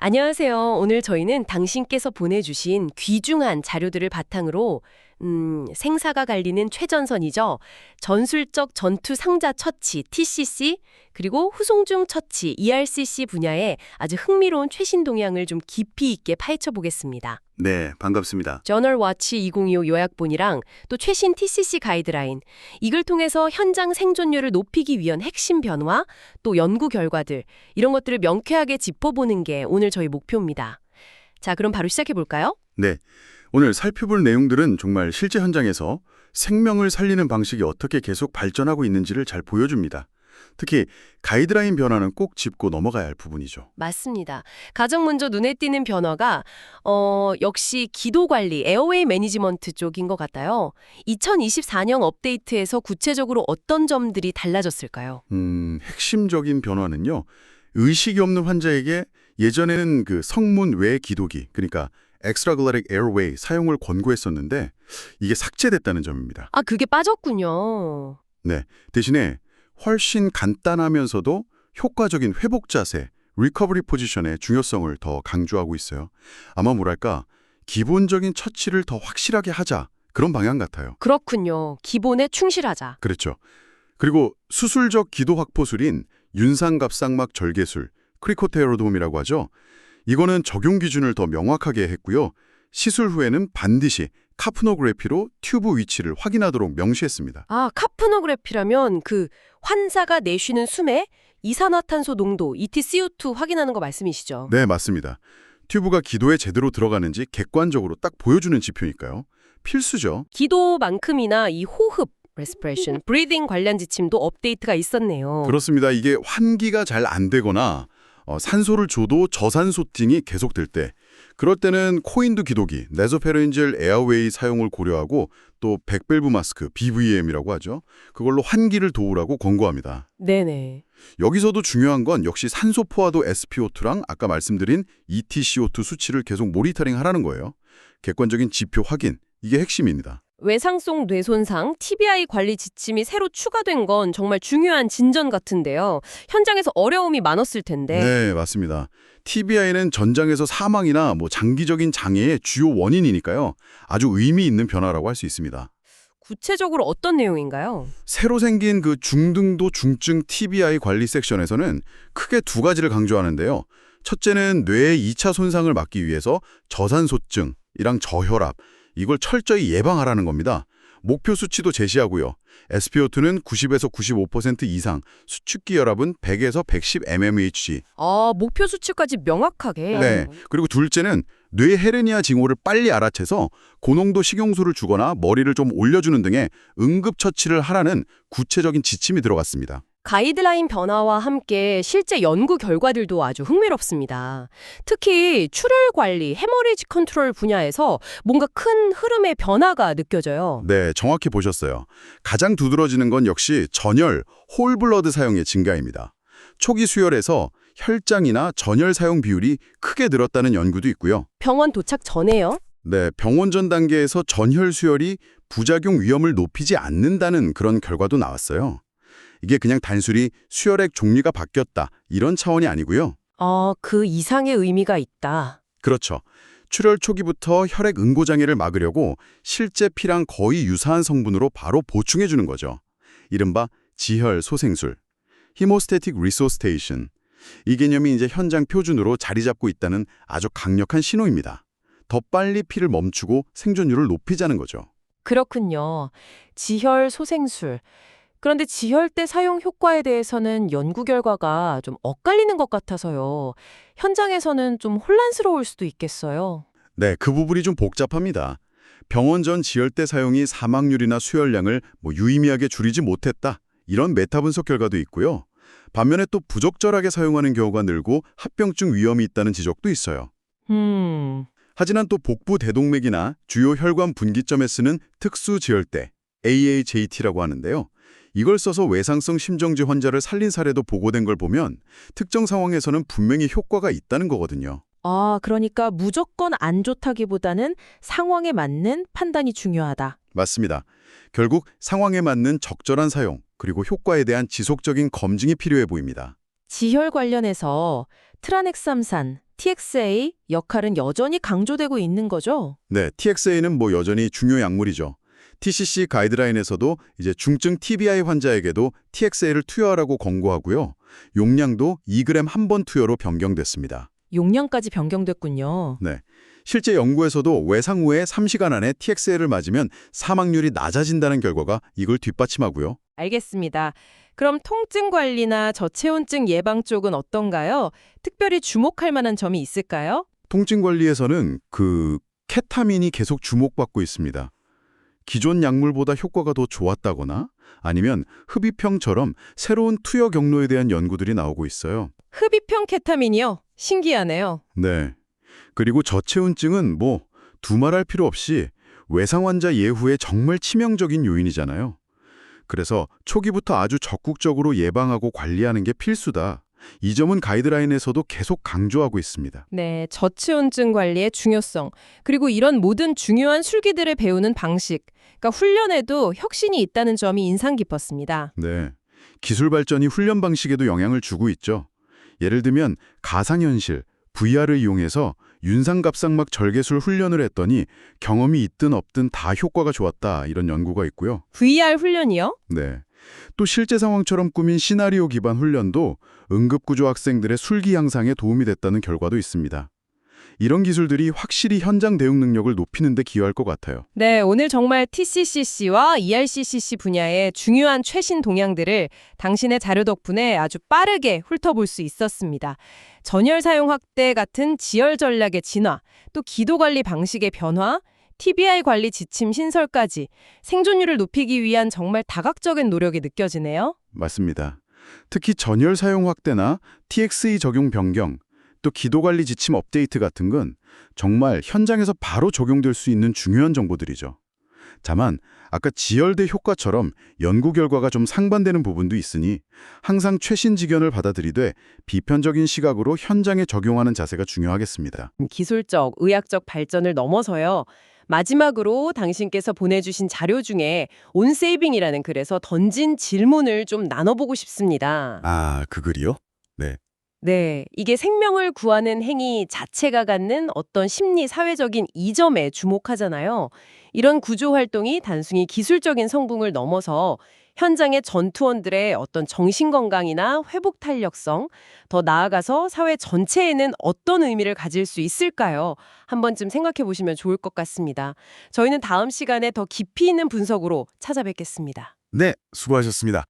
안녕하세요. 오늘 저희는 당신께서 보내주신 귀중한 자료들을 바탕으로 생사가 갈리는 최전선이죠. 전술적 전투 상자 처치 TCC 그리고 후송중 처치 ERCC 분야에 아주 흥미로운 최신 동향을 좀 깊이 있게 파헤쳐 보겠습니다. 네, 반갑습니다. 저널 와치 2025 요약본이랑 또 최신 TCC 가이드라인, 이걸 통해서 현장 생존율을 높이기 위한 핵심 변화, 또 연구 결과들, 이런 것들을 명쾌하게 짚어보는 게 오늘 저희 목표입니다. 자, 그럼 바로 시작해 볼까요? 네, 오늘 살펴볼 내용들은 정말 실제 현장에서 생명을 살리는 방식이 어떻게 계속 발전하고 있는지를 잘 보여줍니다. 특히 가이드라인 변화는 꼭 짚고 넘어가야 할 부분이죠. 맞습니다. 가장 먼저 눈에 띄는 변화가 역시 기도 관리, 에어웨이 매니지먼트 쪽인 것 같아요. 2024년 업데이트에서 구체적으로 어떤 점들이 달라졌을까요? 핵심적인 변화는요. 의식이 없는 환자에게 예전에는 그 성문 외 기도기, 그러니까 extraglottic airway 사용을 권고했었는데 이게 삭제됐다는 점입니다. 아, 그게 빠졌군요. 네, 대신에 훨씬 간단하면서도 효과적인 회복 자세, 리커버리 포지션의 중요성을 더 강조하고 있어요. 아마 뭐랄까, 기본적인 처치를 더 확실하게 하자, 그런 방향 같아요. 그렇군요. 기본에 충실하자. 그렇죠. 그리고 수술적 기도 확보술인 윤상갑상막 절개술, 크리코테로돔이라고 하죠. 이거는 적용 기준을 더 명확하게 했고요. 시술 후에는 반드시 카프노그래피로 튜브 위치를 확인하도록 명시했습니다. 아, 카프노그래피라면 그 환자가 내쉬는 숨에 이산화탄소 농도, EtCO2 확인하는 거 말씀이시죠? 네, 맞습니다. 튜브가 기도에 제대로 들어가는지 객관적으로 딱 보여주는 지표니까요. 필수죠. 기도만큼이나 이 호흡, respiration, breathing 관련 지침도 업데이트가 있었네요. 그렇습니다. 이게 환기가 잘 안 되거나 산소를 줘도 저산소증이 계속될 때, 그럴 때는 코인두 기도기, 네소페린지얼 에어웨이 사용을 고려하고 또 백밸브 마스크, BVM이라고 하죠. 그걸로 환기를 도우라고 권고합니다. 네네. 여기서도 중요한 건 역시 산소 포화도 SpO2랑 아까 말씀드린 EtCO2 수치를 계속 모니터링하라는 거예요. 객관적인 지표 확인, 이게 핵심입니다. 외상성 뇌손상 TBI 관리 지침이 새로 추가된 건 정말 중요한 진전 같은데요. 현장에서 어려움이 많았을 텐데. 네, 맞습니다. TBI는 전장에서 사망이나 장기적인 장애의 주요 원인이니까요. 아주 의미 있는 변화라고 할 수 있습니다. 구체적으로 어떤 내용인가요? 새로 생긴 그 중등도 중증 TBI 관리 섹션에서는 크게 두 가지를 강조하는데요. 첫째는 뇌의 2차 손상을 막기 위해서 저산소증이랑 저혈압, 이걸 철저히 예방하라는 겁니다. 목표 수치도 제시하고요. SpO2는 90에서 95% 이상, 수축기 혈압은 100에서 110 mmHg. 아, 목표 수치까지 명확하게. 네. 그리고 둘째는 뇌 헤르니아 징후를 빨리 알아채서 고농도 식용수를 주거나 머리를 좀 올려주는 등의 응급처치를 하라는 구체적인 지침이 들어갔습니다. 가이드라인 변화와 함께 실제 연구 결과들도 아주 흥미롭습니다. 특히 출혈 관리, 해머리지 컨트롤 분야에서 뭔가 큰 흐름의 변화가 느껴져요. 네, 정확히 보셨어요. 가장 두드러지는 건 역시 전혈, 홀블러드 사용의 증가입니다. 초기 수혈에서 혈장이나 전혈 사용 비율이 크게 늘었다는 연구도 있고요. 병원 도착 전에요? 네, 병원 전 단계에서 전혈 수혈이 부작용 위험을 높이지 않는다는 그런 결과도 나왔어요. 이게 그냥 단순히 수혈액 종류가 바뀌었다, 이런 차원이 아니고요. 그 이상의 의미가 있다. 그렇죠. 출혈 초기부터 혈액 응고장애를 막으려고 실제 피랑 거의 유사한 성분으로 바로 보충해주는 거죠. 이른바 지혈 소생술, 히모스태틱 리소스테이션. 이 개념이 이제 현장 표준으로 자리 잡고 있다는 아주 강력한 신호입니다. 더 빨리 피를 멈추고 생존율을 높이자는 거죠. 그렇군요. 지혈 소생술. 그런데 지혈대 사용 효과에 대해서는 연구 결과가 좀 엇갈리는 것 같아서요. 현장에서는 좀 혼란스러울 수도 있겠어요. 네, 그 부분이 좀 복잡합니다. 병원 전 지혈대 사용이 사망률이나 수혈량을 유의미하게 줄이지 못했다, 이런 메타 분석 결과도 있고요. 반면에 또 부적절하게 사용하는 경우가 늘고 합병증 위험이 있다는 지적도 있어요. 하지만 또 복부 대동맥이나 주요 혈관 분기점에 쓰는 특수 지혈대, AHAT라고 하는데요. 이걸 써서 외상성 심정지 환자를 살린 사례도 보고된 걸 보면 특정 상황에서는 분명히 효과가 있다는 거거든요. 아, 그러니까 무조건 안 좋다기보다는 상황에 맞는 판단이 중요하다. 맞습니다. 결국 상황에 맞는 적절한 사용, 그리고 효과에 대한 지속적인 검증이 필요해 보입니다. 지혈 관련해서 트라넥삼산, TXA 역할은 여전히 강조되고 있는 거죠? 네, TXA는 여전히 중요 약물이죠. TCC 가이드라인에서도 이제 중증 TBI 환자에게도 TXA를 투여하라고 권고하고요. 용량도 2g 한 번 투여로 변경됐습니다. 용량까지 변경됐군요. 네. 실제 연구에서도 외상 후에 3시간 안에 TXA를 맞으면 사망률이 낮아진다는 결과가 이걸 뒷받침하고요. 알겠습니다. 그럼 통증 관리나 저체온증 예방 쪽은 어떤가요? 특별히 주목할 만한 점이 있을까요? 통증 관리에서는 케타민이 계속 주목받고 있습니다. 기존 약물보다 효과가 더 좋았다거나 아니면 흡입형처럼 새로운 투여 경로에 대한 연구들이 나오고 있어요. 흡입형 케타민이요? 신기하네요. 네. 그리고 저체온증은 두말할 필요 없이 외상 환자 예후에 정말 치명적인 요인이잖아요. 그래서 초기부터 아주 적극적으로 예방하고 관리하는 게 필수다. 이 점은 가이드라인에서도 계속 강조하고 있습니다. 네, 저체온증 관리의 중요성, 그리고 이런 모든 중요한 술기들을 배우는 방식, 그러니까 훈련에도 혁신이 있다는 점이 인상 깊었습니다. 네. 기술 발전이 훈련 방식에도 영향을 주고 있죠. 예를 들면 가상현실, VR을 이용해서 윤상갑상막 절개술 훈련을 했더니 경험이 있든 없든 다 효과가 좋았다, 이런 연구가 있고요. VR 훈련이요? 네. 또 실제 상황처럼 꾸민 시나리오 기반 훈련도 응급구조 학생들의 술기 향상에 도움이 됐다는 결과도 있습니다. 이런 기술들이 확실히 현장 대응 능력을 높이는 데 기여할 것 같아요. 네, 오늘 정말 TCCC와 ERCCC 분야의 중요한 최신 동향들을 당신의 자료 덕분에 아주 빠르게 훑어볼 수 있었습니다. 전열 사용 확대 같은 지열 전략의 진화, 또 기도 관리 방식의 변화, TBI 관리 지침 신설까지 생존율을 높이기 위한 정말 다각적인 노력이 느껴지네요. 맞습니다. 특히 전열 사용 확대나 TXA 적용 변경, 또 기도관리 지침 업데이트 같은 건 정말 현장에서 바로 적용될 수 있는 중요한 정보들이죠. 다만 아까 지열대 효과처럼 연구 결과가 좀 상반되는 부분도 있으니 항상 최신 지견을 받아들이되 비편적인 시각으로 현장에 적용하는 자세가 중요하겠습니다. 기술적, 의학적 발전을 넘어서요. 마지막으로 당신께서 보내주신 자료 중에 온세이빙이라는 글에서 던진 질문을 좀 나눠보고 싶습니다. 아, 그 글이요? 네. 네, 이게 생명을 구하는 행위 자체가 갖는 어떤 심리, 사회적인 이점에 주목하잖아요. 이런 구조 활동이 단순히 기술적인 성공을 넘어서 현장의 전투원들의 어떤 정신건강이나 회복 탄력성, 더 나아가서 사회 전체에는 어떤 의미를 가질 수 있을까요? 한 번쯤 생각해 보시면 좋을 것 같습니다. 저희는 다음 시간에 더 깊이 있는 분석으로 찾아뵙겠습니다. 네, 수고하셨습니다.